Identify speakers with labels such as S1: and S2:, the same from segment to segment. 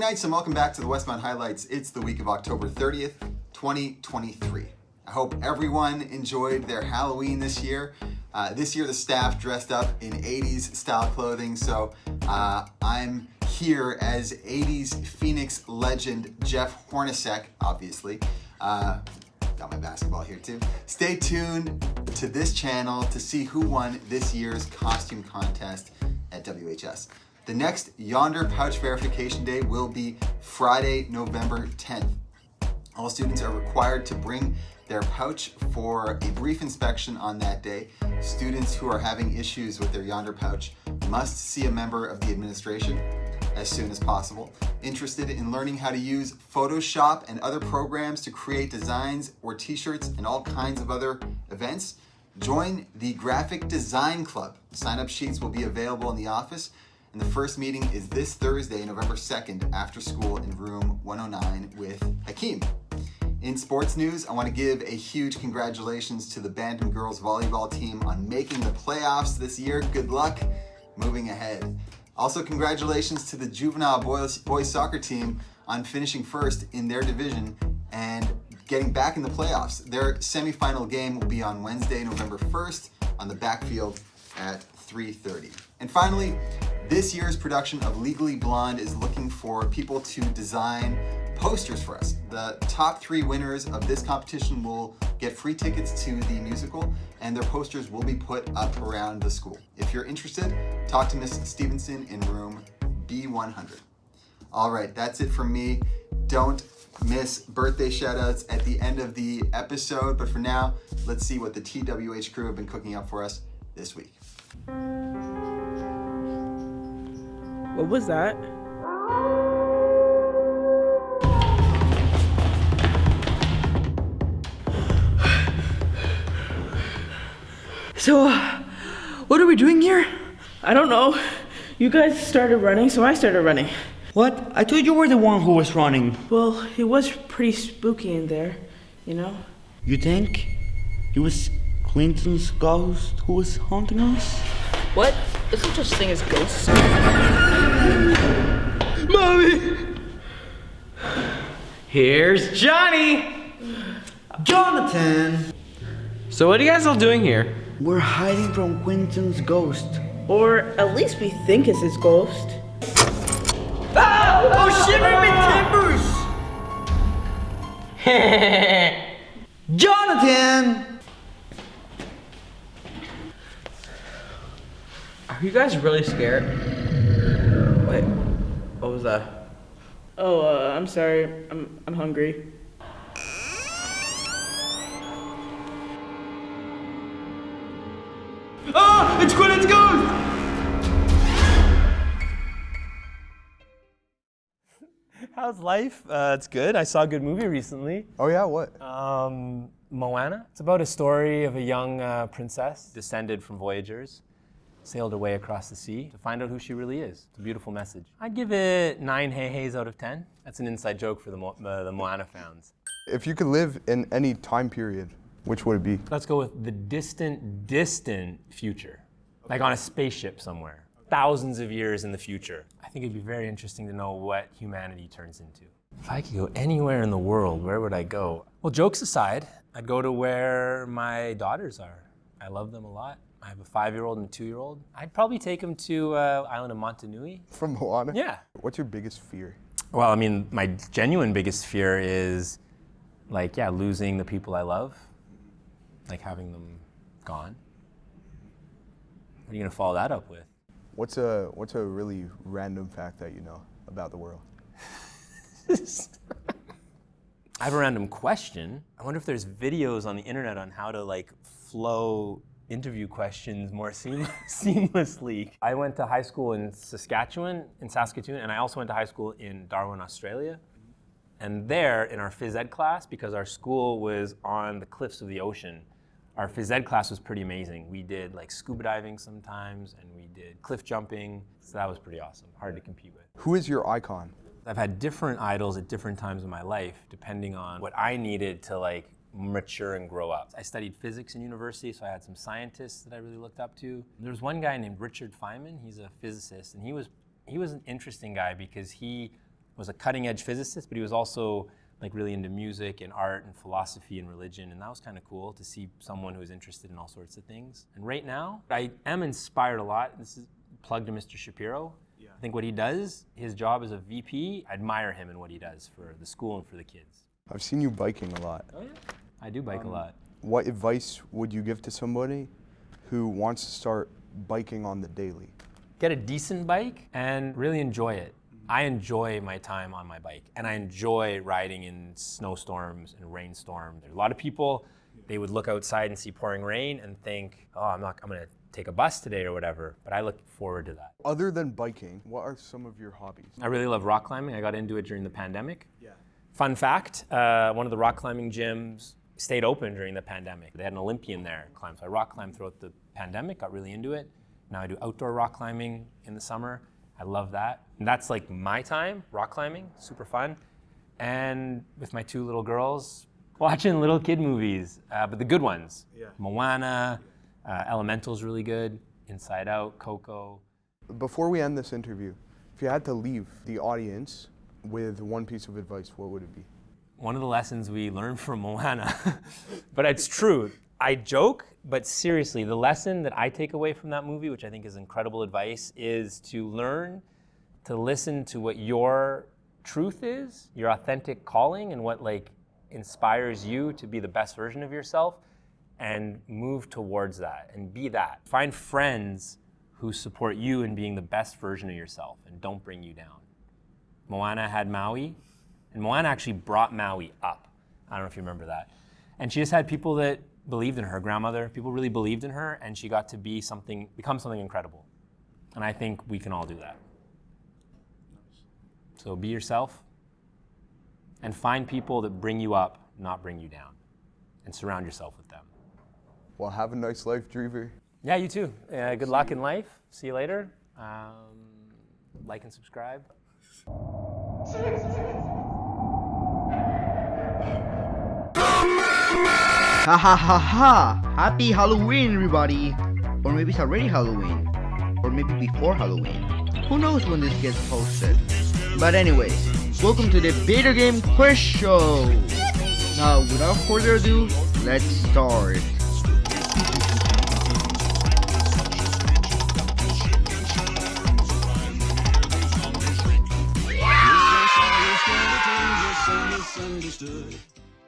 S1: nights and welcome back to the Westmount Highlights. It's the week of October 30th, 2023. I hope everyone enjoyed their Halloween this year. This year the staff dressed up in 80s style clothing, so I'm here as 80s Phoenix legend Jeff Hornacek, obviously. Got my basketball here too. Stay tuned to this channel to see who won this year's costume contest at WHS. The next Yonder Pouch Verification Day will be Friday, November 10th. All students are required to bring their pouch for a brief inspection on that day. Students who are having issues with their Yonder pouch must see a member of the administration as soon as possible. Interested in learning how to use Photoshop and other programs to create designs or t-shirts and all kinds of other events? Join the Graphic Design Club. Sign-up sheets will be available in the office, and the first meeting is this Thursday, November 2nd, after school in room 109 with Hakeem. In sports news, I want to give a huge congratulations to the Bantam girls volleyball team on making the playoffs this year. Good luck moving ahead. Also, congratulations to the juvenile boys soccer team on finishing first in their division and getting back in the playoffs. Their semifinal game will be on Wednesday, November 1st on the backfield at 3:30. And finally, this year's production of Legally Blonde is looking for people to design posters for us. The top 3 winners of this competition will get free tickets to the musical, and their posters will be put up around the school. If you're interested, talk to Miss Stevenson in room B100. All right, that's it from me. Don't miss birthday shoutouts at the end of the episode, but for now, let's see what the TWH crew have been cooking up for us this week.
S2: What was that? So, what are we doing here? I don't know. You guys started running, so I started running.
S3: What? I thought you were the one who was running.
S2: Well, it was pretty spooky in there, you know?
S3: You think it was Clinton's ghost who was haunting us?
S2: What? There's no such thing as ghosts.
S3: Mommy!
S4: Here's Johnny!
S3: Jonathan!
S4: So what are you guys all doing here?
S3: We're hiding from Quentin's ghost.
S2: Or at least we think it's his ghost.
S3: Oh, shiver me timbers! Jonathan!
S4: Are you guys really scared? Wait, what was that?
S2: Oh, I'm sorry. I'm hungry.
S3: Oh, it's Quentin's ghost!
S5: How's life? It's good. I saw a good movie recently.
S6: Oh yeah, what?
S5: Moana. It's about a story of a young princess descended from voyagers, sailed her way across the sea to find out who she really is. It's a beautiful message. I'd give it 9 hey-heys out of 10. That's an inside joke for the Moana fans.
S6: If you could live in any time period, which would it be?
S5: Let's go with the distant future. Like on a spaceship somewhere. Thousands of years in the future. I think it'd be very interesting to know what humanity turns into. If I could go anywhere in the world, where would I go? Well, jokes aside, I'd go to where my daughters are. I love them a lot. I have a 5-year-old and a 2-year-old. I'd probably take them to island of Montanui.
S6: From Moana?
S5: Yeah.
S6: What's your biggest fear?
S5: Well, I mean, my genuine biggest fear is losing the people I love. Like having them gone. What are you gonna follow that up with?
S6: What's a really random fact that you know about the world?
S5: I have a random question. I wonder if there's videos on the internet on how to flow interview questions more seamlessly. I went to high school in Saskatchewan, and I also went to high school in Darwin, Australia. And there, in our phys ed class, because our school was on the cliffs of the ocean, our phys ed class was pretty amazing. We did scuba diving sometimes, and we did cliff jumping. So that was pretty awesome, hard to compete with.
S6: Who is your icon?
S5: I've had different idols at different times in my life, depending on what I needed to mature and grow up. I studied physics in university, so I had some scientists that I really looked up to. There was one guy named Richard Feynman. He's a physicist, and he was an interesting guy because he was a cutting edge physicist, but he was also like really into music and art and philosophy and religion, and that was kind of cool to see someone who was interested in all sorts of things. And right now, I am inspired a lot. This is plug to Mr. Shapiro. Yeah. I think what he does, his job as a VP, I admire him and what he does for the school and for the kids.
S6: I've seen you biking a lot.
S5: Oh yeah, I do bike a lot.
S6: What advice would you give to somebody who wants to start biking on the daily?
S5: Get a decent bike and really enjoy it. I enjoy my time on my bike, and I enjoy riding in snowstorms and rainstorms. There's a lot of people, they would look outside and see pouring rain and think, oh, I'm gonna take a bus today or whatever, but I look forward to that.
S6: Other than biking, what are some of your hobbies?
S5: I really love rock climbing. I got into it during the pandemic. Yeah. Fun fact, one of the rock climbing gyms stayed open during the pandemic. They had an Olympian there climb. So I rock climbed throughout the pandemic, got really into it. Now I do outdoor rock climbing in the summer. I love that. And that's like my time, rock climbing, super fun. And with my two little girls, watching little kid movies, but the good ones. Yeah. Moana, Elemental's really good, Inside Out, Coco.
S6: Before we end this interview, if you had to leave the audience with one piece of advice, what would it be?
S5: One of the lessons we learned from Moana, but it's true. I joke, but seriously, the lesson that I take away from that movie, which I think is incredible advice, is to learn to listen to what your truth is, your authentic calling, and what like inspires you to be the best version of yourself, and move towards that and be that. Find friends who support you in being the best version of yourself and don't bring you down. Moana had Maui, and Moana actually brought Maui up. I don't know if you remember that. And she just had people that believed in her, grandmother, people really believed in her, and she got to become something incredible. And I think we can all do that. So be yourself and find people that bring you up, not bring you down, and surround yourself with them.
S6: Well, have a nice life, Drever.
S5: Yeah, you too. Good luck in life. See you later. Like and subscribe.
S7: Ha ha ha ha! Happy Halloween, everybody! Or maybe it's already Halloween. Or maybe before Halloween. Who knows when this gets posted? But anyways, welcome to the Video Game Quiz Show! Now, without further ado, let's start.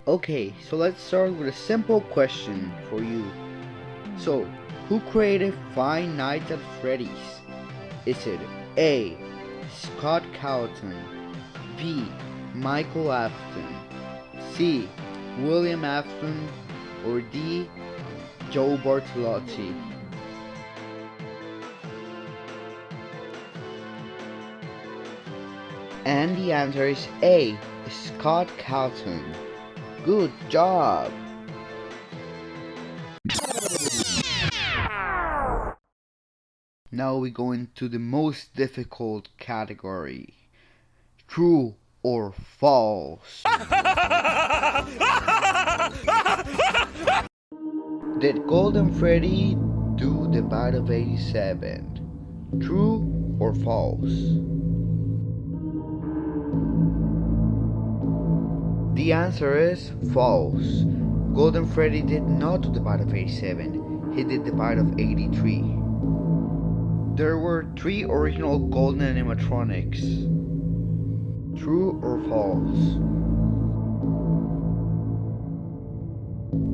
S7: Okay, so let's start with a simple question for you. So, who created Five Nights at Freddy's? Is it A. Scott Cawthon, B. Michael Afton, C. William Afton, or D. Joe Bartolotti? And the answer is A. Scott Cawthon. Good job! Now we go into the most difficult category. True or false? Did Golden Freddy do the bite of 87? True or false? The answer is false. Golden Freddy did not do the bite of 87, he did the bite of 83. There were 3 original golden animatronics. True or false?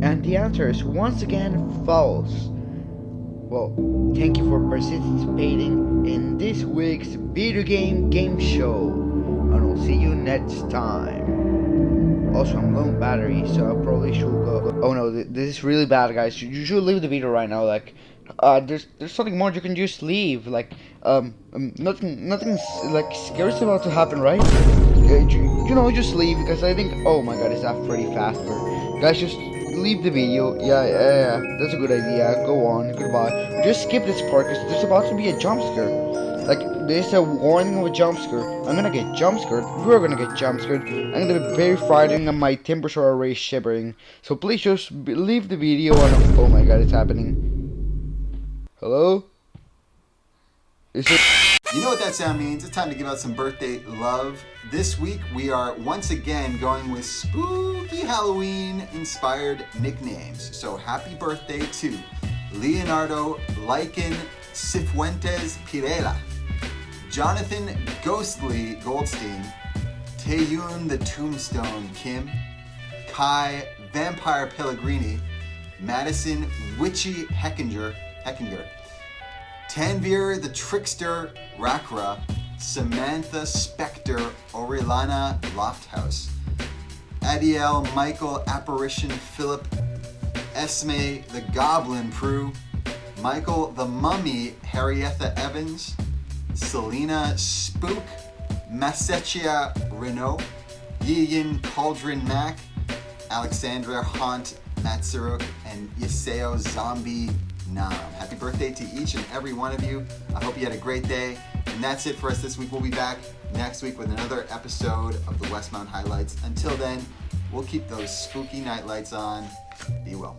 S7: And the answer is once again false. Well, thank you for participating in this week's video game show, and I'll see you next time. Also, I'm low on battery, so I probably should go. Oh no, this is really bad, guys. You should leave the video right now. Like, there's something more you can just leave. Like, nothing like scary is about to happen, right? You know, just leave, because I think. Oh my God, is that Freddy Fazbear? Guys, just leave the video. Yeah, that's a good idea. Go on. Goodbye. Just skip this part, because there's about to be a jump scare. Like, there's a warning of a jump scare. I'm gonna get jump scared. You're gonna get jump scared. I'm gonna be very frightened and my tempers are already shivering. So please just leave the video and oh my God, it's happening. Hello? Is it?
S1: You know what that sound means. It's time to give out some birthday love. This week, we are once again going with spooky Halloween-inspired nicknames. So happy birthday to Leonardo Lycan Cifuentes Pirela, Jonathan Ghostly Goldstein, Taeyun the Tombstone Kim, Kai Vampire Pellegrini, Madison Witchy Heckinger, Tanvir the Trickster Rakra, Samantha Spectre Orellana Lofthouse, Adiel Michael Apparition Philip, Esme the Goblin Prue, Michael the Mummy Harrietha Evans, Selena Spook, Masechia Renault, Yiyin Cauldron Mac, Alexandra Haunt Matsuruk, and Yaseo Zombie Nam. Happy birthday to each and every one of you. I hope you had a great day. And that's it for us this week. We'll be back next week with another episode of the Westmount Highlights. Until then, we'll keep those spooky night lights on. Be well.